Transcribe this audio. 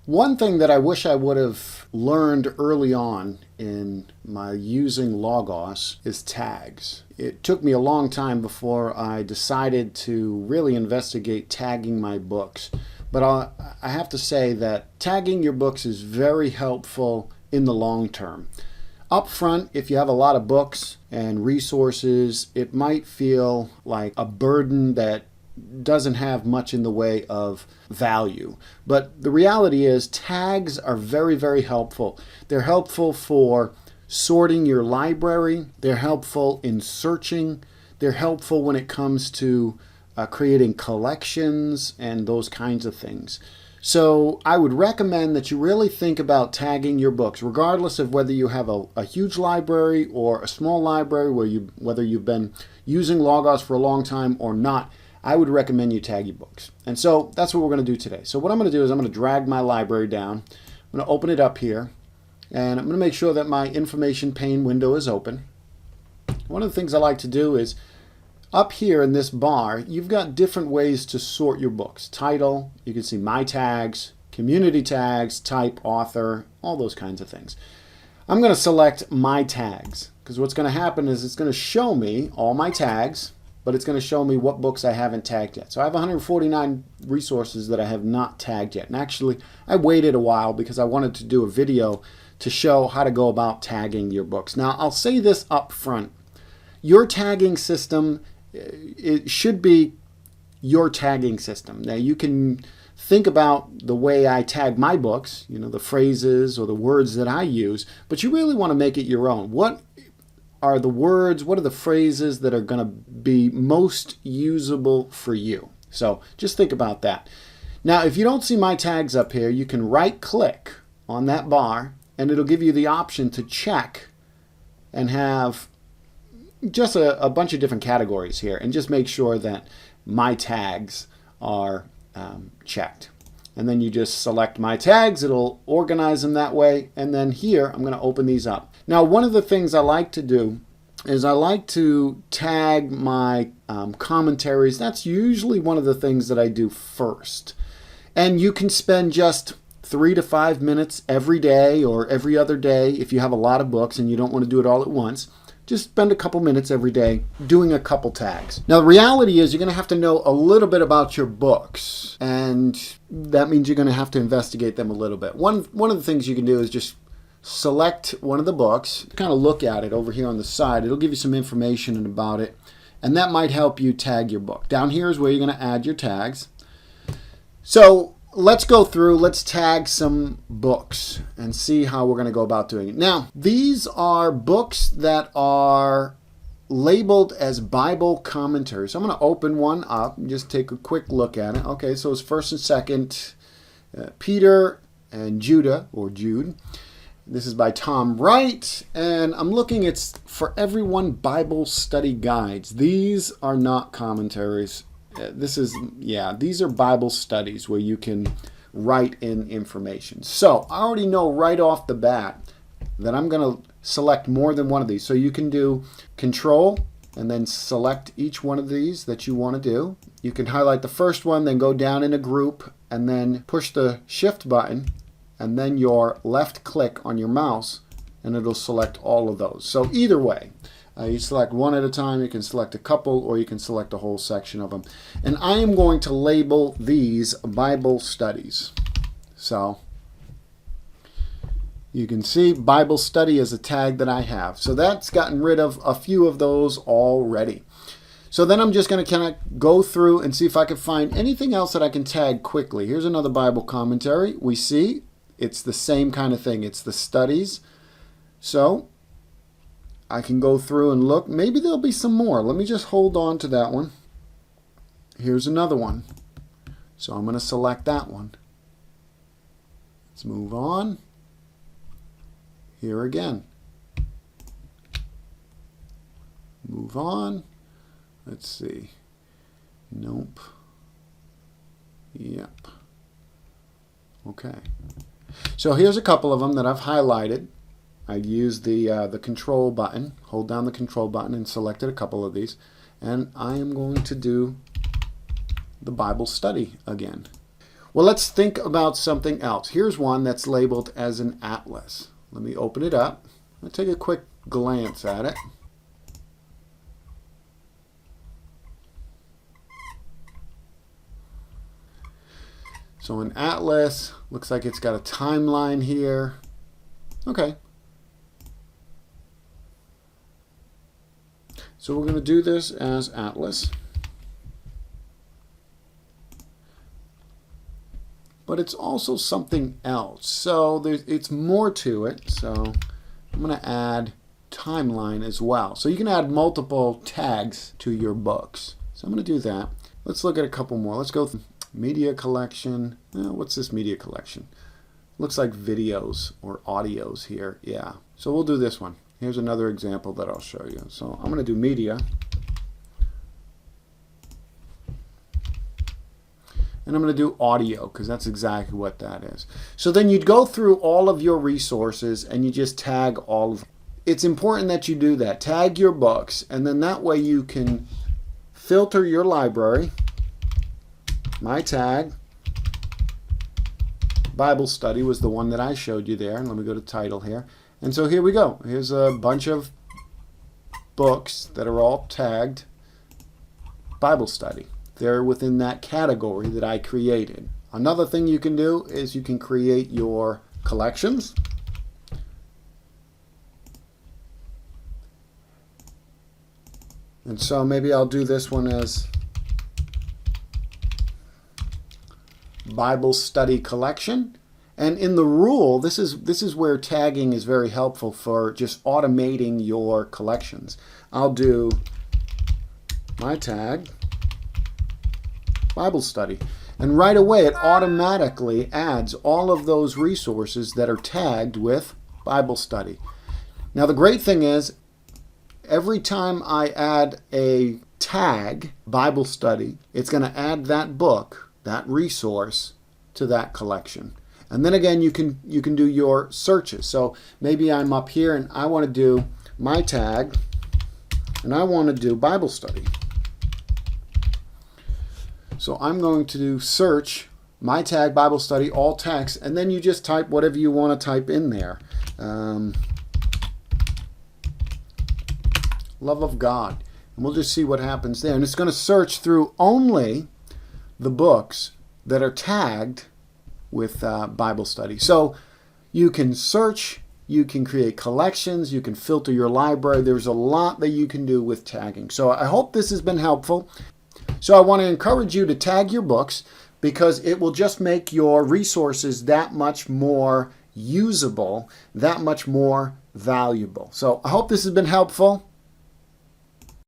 One thing that I wish I would have learned early on in my using Logos is tags. It took me a long time before I decided to really investigate tagging my books. But I have to say that tagging your books is very helpful in the long term. Up front, if you have a lot of books and resources, it might feel like a burden that doesn't have much in the way of value. But the reality is tags are very, very helpful. They're helpful for sorting your library. They're helpful in searching. They're helpful when it comes to creating collections and those kinds of things. So I would recommend that you really think about tagging your books, regardless of whether you have a huge library or a small library, whether you've been using Logos for a long time or not. I would recommend you tag your books. And so that's what we're going to do today. So what I'm going to do is I'm going to drag my library down. I'm going to open it up here, and I'm going to make sure that my information pane window is open. One of the things I like to do is up here in this bar, you've got different ways to sort your books. Title, you can see my tags, community tags, type, author, all those kinds of things. I'm going to select my tags because what's going to happen is it's going to show me all my tags, but it's going to show me what books I haven't tagged yet. So I have 149 resources that I have not tagged yet. And actually, I waited a while because I wanted to do a video to show how to go about tagging your books. Now, I'll say this up front. Your tagging system, it should be your tagging system. Now, you can think about the way I tag my books, the phrases or the words that I use, but you really want to make it your own. What are the words, what are the phrases that are going to be most usable for you? So just think about that. Now, if you don't see my tags up here, you can right click on that bar and it'll give you the option to check and have just a bunch of different categories here, and just make sure that my tags are checked. And then you just select my tags, it'll organize them that way, and then here I'm going to open these up. Now, one of the things I like to do is I like to tag my commentaries. That's usually one of the things that I do first. And you can spend just 3 to 5 minutes every day or every other day if you have a lot of books and you don't want to do it all at once. Just spend a couple minutes every day doing a couple tags. Now, the reality is you're going to have to know a little bit about your books, and that means you're going to have to investigate them a little bit. One of the things you can do is just select one of the books, kind of look at it over here on the side. It'll give you some information about it, and that might help you tag your book. Down here is where you're going to add your tags. So let's go through, let's tag some books and see how we're going to go about doing it. Now, these are books that are labeled as Bible commentaries. So I'm going to open one up and just take a quick look at it. Okay, so it's 1st and 2nd Peter and Judah, or Jude. This is by Tom Wright, and I'm looking, it's For Everyone Bible Study Guides. These are not commentaries. These are Bible studies where you can write in information. So I already know right off the bat that I'm going to select more than one of these. So you can do Control and then select each one of these that you want to do. You can highlight the first one, then go down in a group and then push the Shift button and then your left click on your mouse and it'll select all of those. So either way, you select one at a time, you can select a couple, or you can select a whole section of them. And I am going to label these Bible studies. So you can see Bible study is a tag that I have. So that's gotten rid of a few of those already. So then I'm just going to kind of go through and see if I can find anything else that I can tag quickly. Here's another Bible commentary. We see it's the same kind of thing. It's the studies. So I can go through and look. Maybe there'll be some more. Let me just hold on to that one. Here's another one. So I'm going to select that one. Let's move on. Here again. Move on. Let's see. Nope. Yep. Okay. So here's a couple of them that I've highlighted. I used the control button, hold down the control button and selected a couple of these. And I am going to do the Bible study again. Well, let's think about something else. Here's one that's labeled as an atlas. Let me open it up. I'll take a quick glance at it. So an atlas, looks like it's got a timeline here. Okay. So we're going to do this as atlas. But it's also something else. So it's more to it. So I'm going to add timeline as well. So you can add multiple tags to your books. So I'm going to do that. Let's look at a couple more. Let's go through media collection. What's this media collection? Looks like videos or audios here. Yeah. So we'll do this one. Here's another example that I'll show you. So I'm going to do media. And I'm going to do audio because that's exactly what that is. So then you'd go through all of your resources and you just tag all of them. It's important that you do that. Tag your books, and then that way you can filter your library. My tag, Bible study was the one that I showed you there. And let me go to title here. And so here we go. Here's a bunch of books that are all tagged Bible study. They're within that category that I created. Another thing you can do is you can create your collections. And so maybe I'll do this one as Bible study collection. And in the rule, this is where tagging is very helpful for just automating your collections. I'll do my tag, Bible study. And right away, it automatically adds all of those resources that are tagged with Bible study. Now, the great thing is, every time I add a tag, Bible study, it's going to add that book, that resource, to that collection. And then again, you can do your searches. So maybe I'm up here and I want to do my tag, and I want to do Bible study. So I'm going to do search, my tag, Bible study, all text, and then you just type whatever you want to type in there. Love of God. And we'll just see what happens there. And it's going to search through only the books that are tagged with Bible study. So you can search, you can create collections, you can filter your library. There's a lot that you can do with tagging. So I hope this has been helpful. So I want to encourage you to tag your books because it will just make your resources that much more usable, that much more valuable. So I hope this has been helpful.